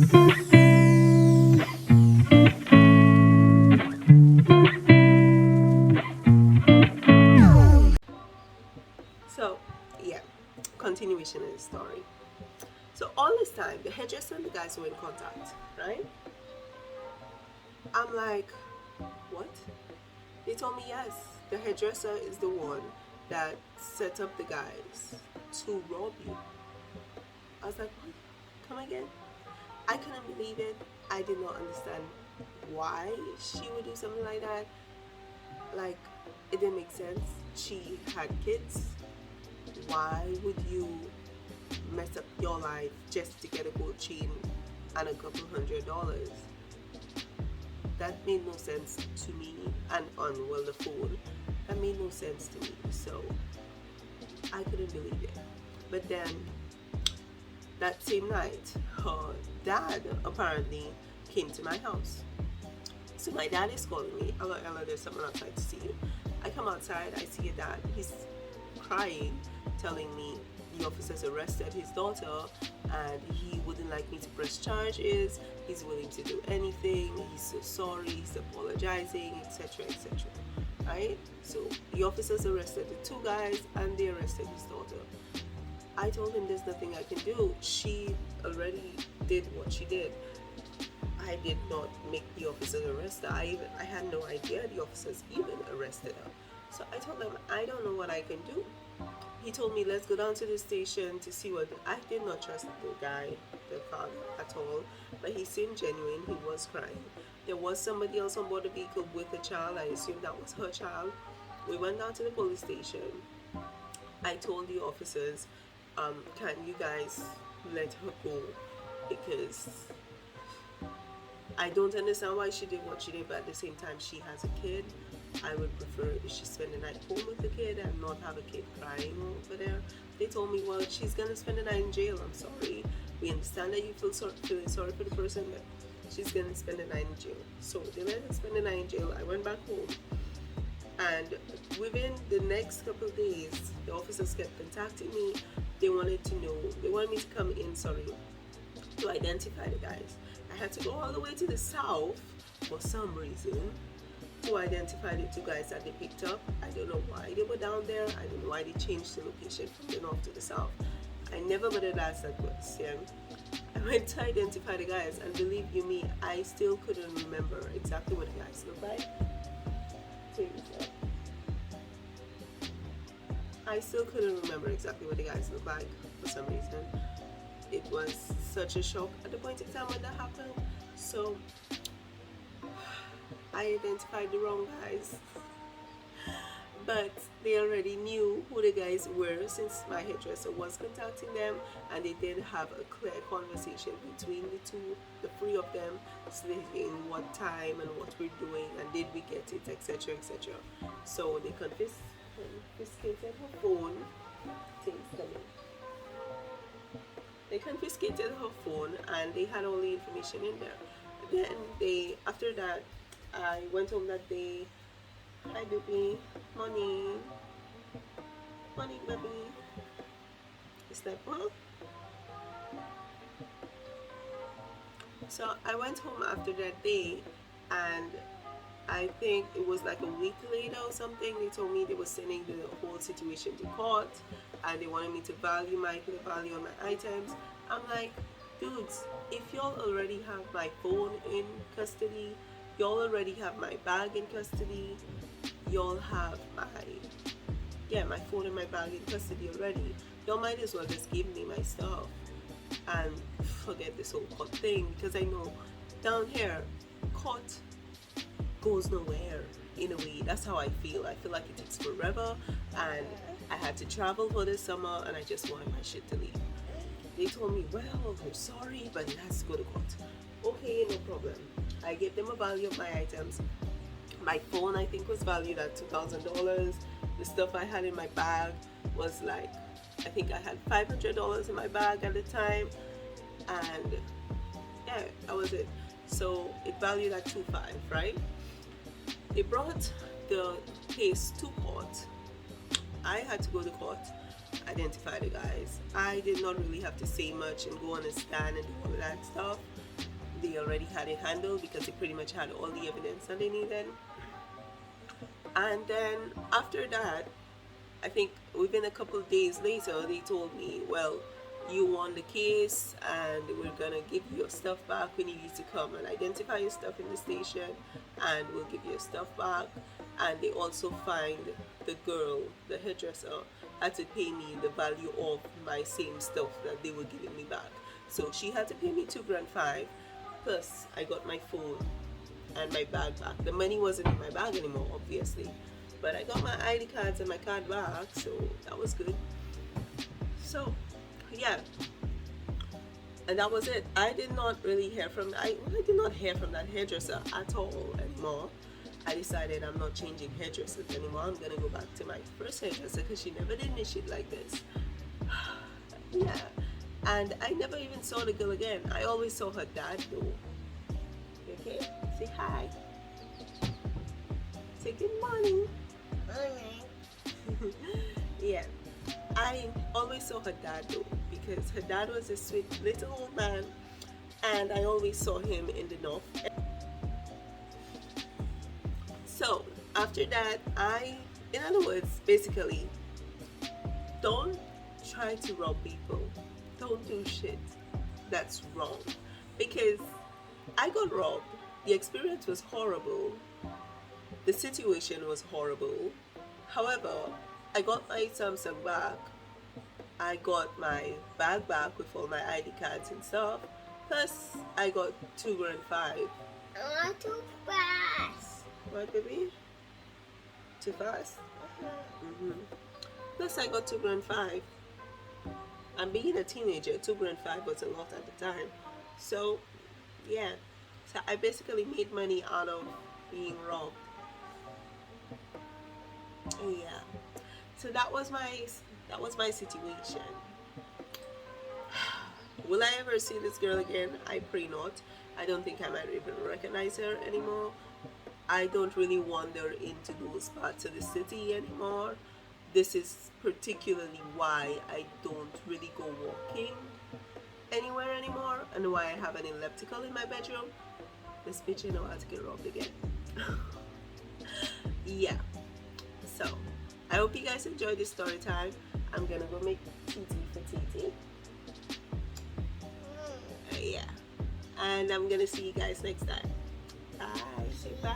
So, yeah, continuation of the story. So all this time, the hairdresser and the guys were in contact, right? I'm like, what? They told me yes, the hairdresser is the one that set up the guys to rob you. I was like, what? Come again? I couldn't believe it. I did not understand why she would do something like that. Like, it didn't make sense. She had kids. Why would you mess up your life just to get a gold chain and a couple $100? That made no sense to me. And on the phone, that made no sense to me. So I couldn't believe it. But then that same night, her dad apparently came to my house. So my dad is calling me. Hello, Ella, there's someone outside to see you. I come outside, I see your dad. He's crying, telling me the officers arrested his daughter and he wouldn't like me to press charges. He's willing to do anything. He's so sorry. He's apologizing, etc., etc. Right? So the officers arrested the two guys and they arrested his daughter. I told him there's nothing I can do. She already did what she did. I did not make the officers arrest her. I had no idea the officers even arrested her. So I told him I don't know what I can do. He told me let's go down to the station to see what. I did not trust the guy, the father, at all. But he seemed genuine. He was crying. There was somebody else on board the vehicle with a child. I assumed that was her child. We went down to the police station. I told the officers, can you guys let her go? Because I don't understand why she did what she did, but at the same time, she has a kid. I would prefer if she spend the night home with the kid and not have a kid crying over there. They told me, well, she's gonna spend the night in jail. I'm sorry. We understand that you feeling sorry for the person, but she's gonna spend the night in jail. So they let her spend the night in jail. I went back home, and within the next couple of days, the officers kept contacting me. They wanted me to come in, to identify the guys. I had to go all the way to the south for some reason to identify the two guys that they picked up. I don't know why they were down there. I don't know why they changed the location from the north to the south. I never bothered to ask that question. I went to identify the guys, and believe you me, I still couldn't remember exactly what the guys looked like. I still couldn't remember exactly what the guys looked like for some reason. It was such a shock at the point in time when that happened. So I identified the wrong guys. But they already knew who the guys were since my hairdresser was contacting them, and they did have a clear conversation between the three of them, stating what time and what we're doing and did we get it, etc., etc. So they confiscated her phone. They confiscated her phone and they had all the information in there. Then after that, I went home that day. Hi baby, money, baby. It's like, huh? So I went home after that day, and I think it was like a week later or something. They told me they were sending the whole situation to court, and they wanted me to put a value on my items. I'm like, dudes, if y'all already have my phone in custody, y'all already have my bag in custody, y'all have my phone and my bag in custody already, y'all might as well just give me my stuff and forget this whole court thing, because I know down here court goes nowhere. In a way, that's how I feel. I feel like it takes forever, and I had to travel for this summer and I just wanted my shit to leave. They told me, well, we're sorry, but it has to go to court. Okay, no problem. I gave them a value of my items. My phone, I think, was valued at $2,000. The stuff I had in my bag was like, I think I had $500 in my bag at the time, and yeah, that was it. So it valued at $2,500, right? They brought the case to court. I had to go to court, identify the guys. I did not really have to say much and go on a stand and do all of that stuff. they already had it handled because they pretty much had all the evidence that they needed. And then after that, I think within a couple of days later, they told me, well, you won the case and we're gonna give you your stuff back. We need you to come and identify your stuff in the station and we'll give you your stuff back. And they also fined the girl, the hairdresser, had to pay me the value of my same stuff that they were giving me back. So she had to pay me $2,500, plus I got my phone and my bag back. The money wasn't in my bag anymore, obviously, but I got my ID cards and my card back, so that was good. So yeah, and that was it. I did not really hear from I did not hear from that hairdresser at all anymore. I decided I'm not changing hairdressers anymore. I'm gonna go back to my first hairdresser because she never did me shit like this. Yeah, and I never even saw the girl again. I always saw her dad though. Okay, say hi. Say good morning. Morning. Yeah, I always saw her dad though, because her dad was a sweet little old man, and I always saw him in the north. So after that, in other words, basically, don't try to rob people. Don't do shit that's wrong, because I got robbed. The experience was horrible. The situation was horrible. However, I got my Samsung back. I got my bag back with all my ID cards and stuff. Plus, I got $2,500. I want too fast. What, baby? Too fast? Plus, I got $2,500. And being a teenager, $2,500 was a lot at the time. So, yeah. So I basically made money out of being robbed. Yeah. So that was my situation. Will I ever see this girl again? I pray not. I don't think I might even recognize her anymore. I don't really wander into those parts of the city anymore. This is particularly why I don't really go walking anywhere anymore, and why I have an elliptical in my bedroom. This bitch, you know how to get robbed again. Yeah. So, I hope you guys enjoyed this story time. I'm gonna go make tea for Titi. Yeah. And I'm gonna see you guys next time. Bye. Say bye.